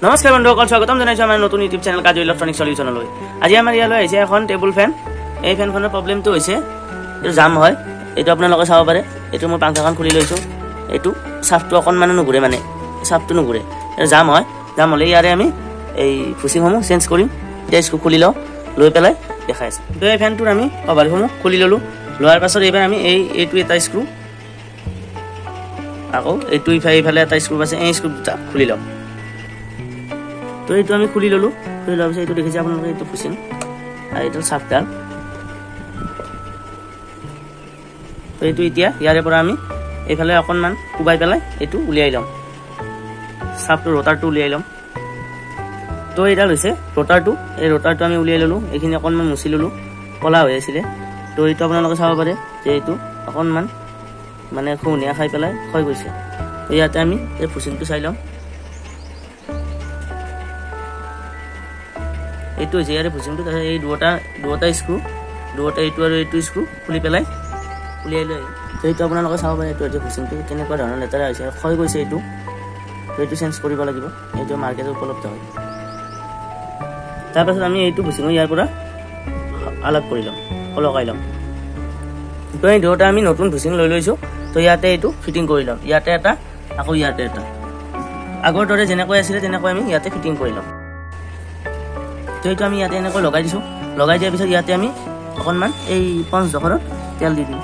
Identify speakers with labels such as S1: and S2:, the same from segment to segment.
S1: নমস্কাৰ বন্ধুসকল, স্বাগতম জনাইছো আমাৰ নতুন ইউটিউব চেনেল কাজু ইলেক্ট্ৰনিক সলিউচনলৈ। আজি আমাৰ ইয়ালৈ আহিছে এখন টেবুল ফেন। এই ফেনখনৰ প্ৰব্লেমটো হৈছে এইটো জাম হয়। এইটো আপোনালোকে চাব পাৰে। এইটো মই পাংখাখন খুলি লৈছোঁ। এইটো চাফটো অকণমানো নুঘূৰে, মানে চাফটো নুঘূৰে, এইটো জাম হয়। জাম হ'লে ইয়াৰে আমি এই ফুচিংসমূহ চেঞ্জ কৰিম। এতিয়া স্ক্ৰু খুলি লওঁ, লৈ পেলাই দেখাই আছে। তো এই ফেনটোৰ আমি কভাৰসমূহ খুলি ল'লোঁ। লোৱাৰ পাছত এইবাৰ আমি এইটো এটা স্ক্ৰু, আকৌ এইটো ইফালে এটা স্ক্ৰু আছে, এই স্ক্ৰু দুটা খুলি ল'ম। তো এইটো আমি খুলি ল'লোঁ। খুলি লোৱাৰ পিছত এইটো দেখিছে আপোনালোকে, এইটো ফুচিং আৰু এইটো চাফডাল। তো এইটো এতিয়া ইয়াৰে পৰা আমি এইফালে অকণমান কোবাই পেলাই এইটো উলিয়াই ল'ম। চাফটো ৰটাৰটো উলিয়াই ল'ম। তো এইডাল হৈছে ৰটাৰটো। এই ৰটাৰটো আমি উলিয়াই ল'লোঁ। এইখিনি অকণমান মুচি ল'লোঁ, ক'লা হৈ আছিলে। তো এইটো আপোনালোকে চাব পাৰে যে এইটো অকণমান মানে খুনীয়া খাই পেলাই ক্ষয় গৈছে। তো ইয়াতে আমি এই ফুচিংটো চাই ল'ম। এইটো হৈছে ইয়াৰে ফুচিংটো। তাৰপিছত এই দুটা স্ক্ৰু, এইটো আৰু এইটো স্ক্ৰু খুলি পেলাই উলিয়াই লৈ তো এইটো আপোনালোকে চাব পাৰে। এইটো হৈছে ফুচিংটো, কেনেকুৱা ধৰণৰ লেতেৰা হৈছে, ক্ষয় গৈছে এইটো। তো এইটো চেঞ্জ কৰিব লাগিব। এইটো মাৰ্কেটত উপলব্ধ হয়। তাৰপাছত আমি এইটো ফুচিঙো ইয়াৰ পৰা আলাগ কৰি ল'ম, লগাই ল'ম। তো এই দুটা আমি নতুন ফুচিং লৈ লৈছোঁ। তো ইয়াতে এইটো ফিটিং কৰি ল'ম। ইয়াতে এটা, আকৌ ইয়াতে এটা, আগৰ দৰে যেনেকৈ আছিলে তেনেকৈ আমি ইয়াতে ফিটিং কৰি ল'ম। তো এইটো আমি ইয়াতে এনেকৈ লগাই দিছোঁ। লগাই দিয়াৰ পিছত ইয়াতে আমি অকণমান এই পঞ্চডোখৰত তেল দি দিম।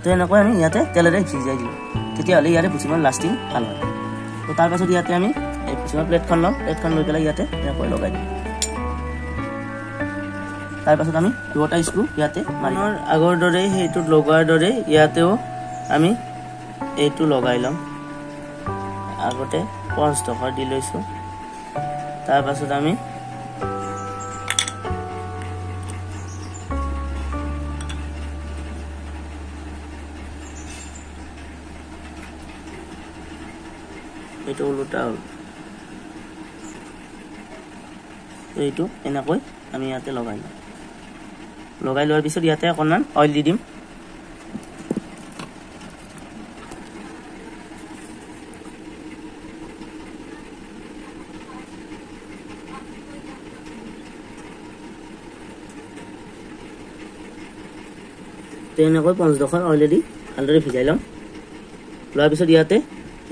S1: তো এনেকৈ আমি ইয়াতে তেলেৰে ভিজাই দিলোঁ। তেতিয়াহ'লে ইয়াতে ফুচিঙৰ লাষ্টিং ভাল হয়। তো তাৰপাছত ইয়াতে আমি এই ফুচিঙৰ প্লেটখন ল'ম। প্লেটখন লৈ পেলাই ইয়াতে এনেকৈ লগাই দিম। তাৰপাছত আমি দুটা স্ক্ৰু ইয়াতে মাৰিম। আগৰ দৰে সেইটোত লগোৱাৰ দৰে ইয়াতেও আমি এইটো লগাই ল'ম। আগতে পঞ্চডোখৰ দি লৈছোঁ। তাৰপাছত আমি এইটো ওলোটা হ'ল। এইটো এনেকৈ আমি ইয়াতে লগাই ল'ম। লগাই লোৱাৰ পিছত ইয়াতে অকণমান অইল দি দিম। তেনেকৈ পঞ্চডোখৰ অইলেদি ভালদৰে ভিজাই ল'ম। লোৱাৰ পিছত ইয়াতে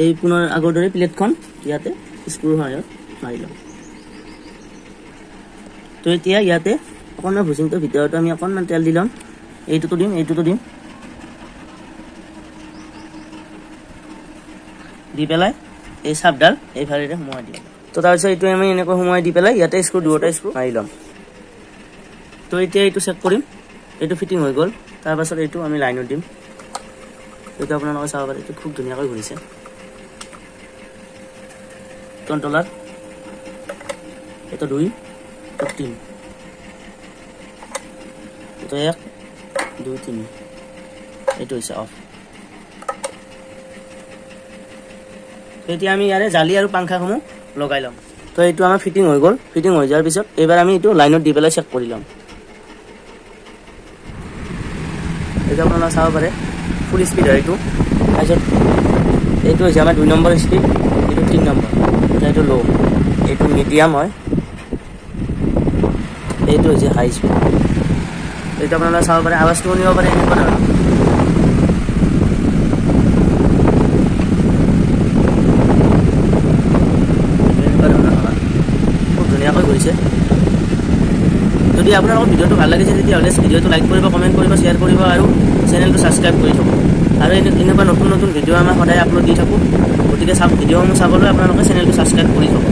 S1: এই পুনৰ আগৰ দৰে প্লেটখন ইয়াতে স্ক্ৰুৰ সহায়ত মাৰি ল'ম। তো এতিয়া ইয়াতে অকণমান ফুচিংটোৰ ভিতৰতো আমি অকণমান তেল দি ল'ম। এইটোতো দিম, এইটোতো দিম, দি পেলাই এই চাপডাল এইফালেৰে সোমোৱাই দিম। তো তাৰপিছত এইটো আমি এনেকৈ সোমোৱাই দি পেলাই ইয়াতে দুটা স্ক্ৰু মাৰি ল'ম। তো এতিয়া এইটো চেক কৰিম, এইটো ফিটিং হৈ গ'ল। তাৰপাছত এইটো আমি লাইনত দিম। এইটো আপোনালোকে চাব পাৰে, এইটো খুব ধুনীয়াকৈ ঘূৰিছে। কণ্ট্ৰলাৰ এইটো 2, 3, এইটো 1, 2, 3, এইটো হৈছে অফ। এতিয়া আমি ইয়াৰে জালি আৰু পাংখাসমূহ লগাই ল'ম। তো এইটো আমাৰ ফিটিং হৈ গ'ল। ফিটিং হৈ যোৱাৰ পিছত এইবাৰ আমি এইটো লাইনত দি পেলাই চেক কৰি ল'ম। এইটো আপোনালোকে চাব পাৰে, ফুল স্পীড হয় এইটো। তাৰপিছত এইটো হৈছে আমাৰ 2 নম্বৰ স্পীড, এইটো 3 নম্বৰ, এইটো ল', এইটো মিডিয়াম হয়, এইটো হৈছে হাই স্পীড। এইটো আপোনালোকে চাব পাৰে, আৱাজটো শুনিব পাৰে এনেকুৱা ধৰণৰ। খুব ধুনীয়াকৈ ঘূৰিছে। যদি আপোনালোকৰ ভিডিঅ'টো ভাল লাগিছে তেতিয়াহ'লে ভিডিঅ'টো লাইক কৰিব, কমেণ্ট কৰিব, শ্বেয়াৰ কৰিব আৰু চেনেলটো ছাবস্ক্ৰাইব কৰি থ'ব। আৰু এনেকুৱা নতুন নতুন ভিডিঅ' আমাৰ সদায় আপলোড দি থাকোঁ। গতিকে ভিডিঅ'সমূহ চাবলৈ আপোনালোকে চেনেলটো ছাবস্ক্ৰাইব কৰি থ'ব।